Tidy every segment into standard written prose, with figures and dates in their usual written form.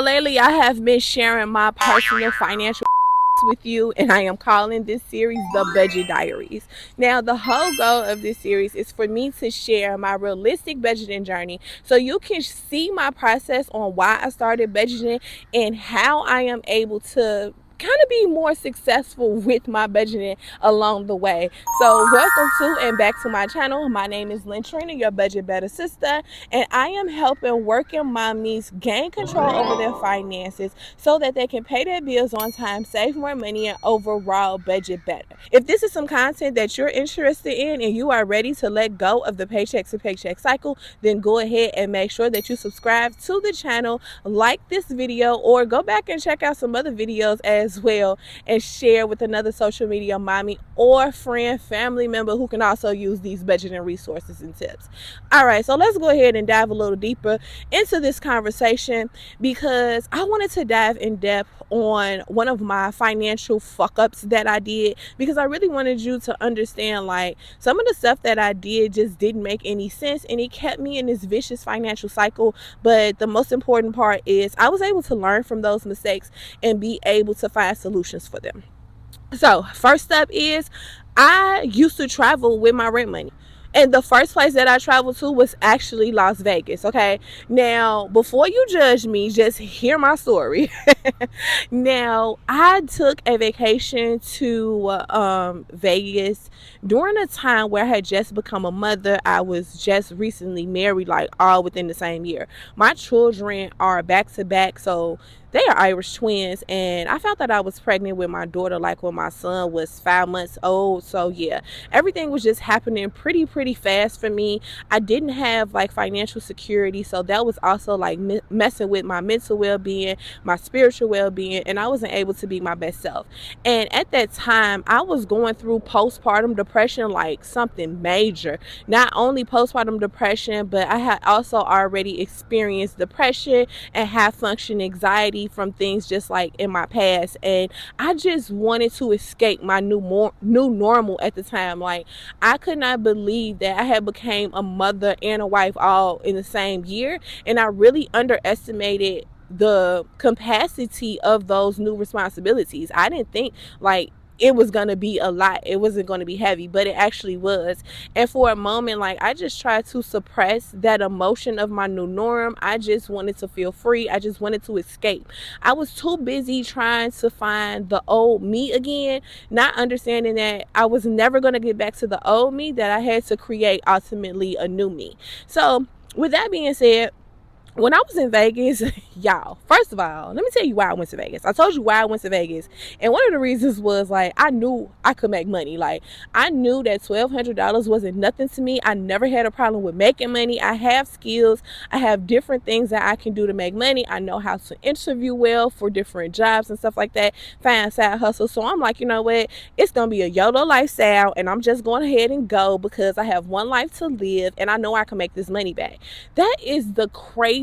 Lately, I have been sharing my personal financial with you, and I am calling this series the Budget Diaries. Now, the whole goal of this series is for me to share my realistic budgeting journey so you can see my process on why I started budgeting and how I am able to kind of be more successful with my budgeting along the way. So welcome to and back to my channel. My name is Lynn Trina, your budget better sister, and I am helping working mommies gain control over their finances so that they can pay their bills on time, save more money, and overall budget better. If this is some content that you're interested in and you are ready to let go of the paycheck to paycheck cycle, then go ahead and make sure that you subscribe to the channel, like this video, or go back and check out some other videos as well and share with another social media mommy or friend, family member who can also use these budgeting resources and tips. All right, so let's go ahead and dive a little deeper into this conversation because I wanted to dive in depth on one of my financial fuck ups that I did, because I really wanted you to understand like some of the stuff that I did just didn't make any sense and it kept me in this vicious financial cycle. But the most important part is I was able to learn from those mistakes and be able to find solutions for them. So first up is I used to travel with my rent money. And the first place that I traveled to was actually Las Vegas. Okay. Now, before you judge me, just hear my story. Now, I took a vacation to Vegas during a time where I had just become a mother. I was just recently married, like all within the same year. My children are back to back, so they are Irish twins, and I found that I was pregnant with my daughter like when my son was 5 months old. So yeah, everything was just happening pretty fast for me. I didn't have like financial security, so that was also like messing with my mental well-being, my spiritual well-being, and I wasn't able to be my best self. And at that time, I was going through postpartum depression, like something major. Not only postpartum depression, but I had also already experienced depression and high function anxiety from things just like in my past, and I just wanted to escape my new normal at the time. Like, I could not believe that I had became a mother and a wife all in the same year, and I really underestimated the capacity of those new responsibilities. I didn't think like it was going to be a lot. It wasn't going to be heavy, but it actually was. And for a moment, like, I just tried to suppress that emotion of my new norm. I just wanted to feel free. I just wanted to escape. I was too busy trying to find the old me again, not understanding that I was never going to get back to the old me, that I had to create ultimately a new me. So with that being said, when I was in Vegas, y'all, first of all, let me tell you why I went to Vegas. I told you why I went to Vegas. And one of the reasons was like, I knew I could make money. Like, I knew that $1,200 wasn't nothing to me. I never had a problem with making money. I have skills. I have different things that I can do to make money. I know how to interview well for different jobs and stuff like that. Find side hustles. So I'm like, you know what? It's going to be a YOLO lifestyle. And I'm just going ahead and go because I have one life to live. And I know I can make this money back. That is the craziest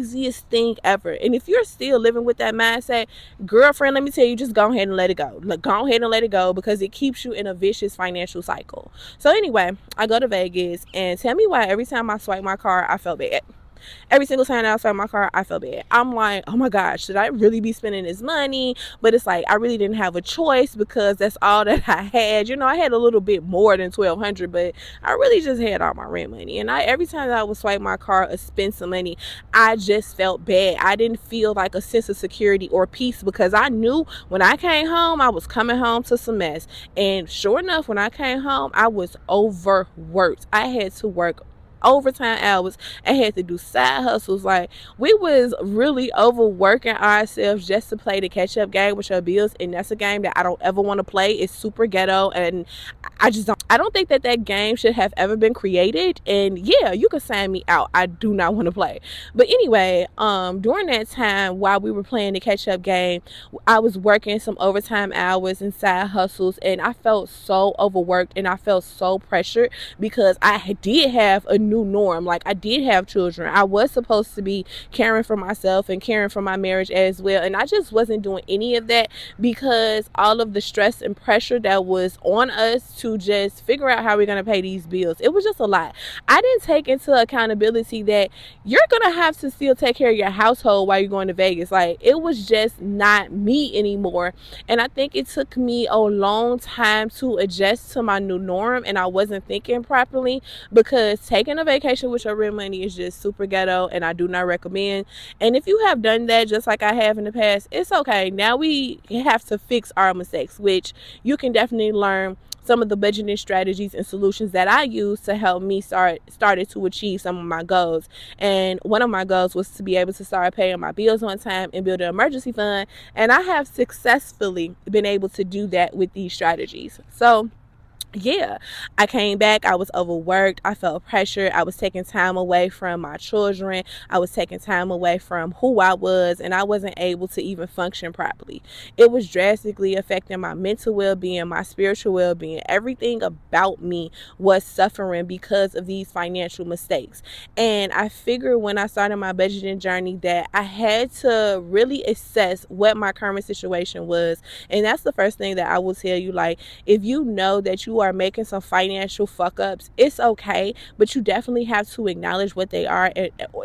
thing ever. And if you're still living with that mindset, girlfriend, let me tell you, just go ahead and let it go. Go ahead and let it go, because it keeps you in a vicious financial cycle. So anyway, I go to Vegas, and tell me why every time I swipe my card, I felt bad. Every single time I swipe my card, I feel bad. I'm like, oh my gosh, should I really be spending this money? But it's like I really didn't have a choice because that's all that I had. You know, I had a little bit more than $1,200, but I really just had all my rent money. And every time that I would swipe my card or spend some money, I just felt bad. I didn't feel like a sense of security or peace, because I knew when I came home, I was coming home to some mess. And sure enough, when I came home, I was overworked. I had to work overtime hours. I had to do side hustles. Like, we was really overworking ourselves just to play the catch up game with your bills, and that's a game that I don't ever want to play. It's super ghetto, and I don't think that game should have ever been created. And yeah, you can sign me out. I do not want to play. But anyway, during that time while we were playing the catch up game, I was working some overtime hours and side hustles, and I felt so overworked and I felt so pressured because I did have a new norm. Like, I did have children. I was supposed to be caring for myself and caring for my marriage as well. And I just wasn't doing any of that because all of the stress and pressure that was on us to just figure out how we're going to pay these bills, it was just a lot. I didn't take into accountability that you're going to have to still take care of your household while you're going to Vegas. Like, it was just not me anymore. And I think it took me a long time to adjust to my new norm, and I wasn't thinking properly, because taking a vacation with your real money is just super ghetto, and I do not recommend. And if you have done that just like I have in the past, it's okay. Now we have to fix our mistakes, which you can definitely learn some of the budgeting strategies and solutions that I use to help me started to achieve some of my goals. And one of my goals was to be able to start paying my bills on time and build an emergency fund. And I have successfully been able to do that with these strategies. So yeah, I came back. I was overworked. I felt pressure. I was taking time away from my children. I was taking time away from who I was, and I wasn't able to even function properly. It was drastically affecting my mental well-being, my spiritual well-being. Everything about me was suffering because of these financial mistakes. And I figured when I started my budgeting journey that I had to really assess what my current situation was. And that's the first thing that I will tell you. Like, if you know that you are making some financial fuck ups, it's okay, but you definitely have to acknowledge what they are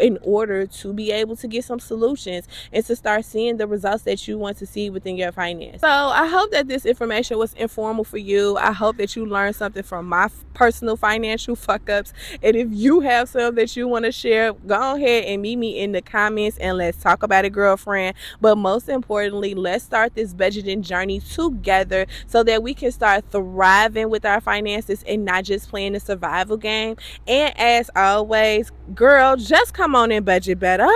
in order to be able to get some solutions and to start seeing the results that you want to see within your finance. So I hope that this information was informal for you. I hope that you learned something from my personal financial fuck ups, and if you have some that you want to share, go ahead and meet me in the comments and let's talk about it, girlfriend. But most importantly, let's start this budgeting journey together so that we can start thriving with our finances and not just playing the survival game. And as always, girl, just come on and budget better.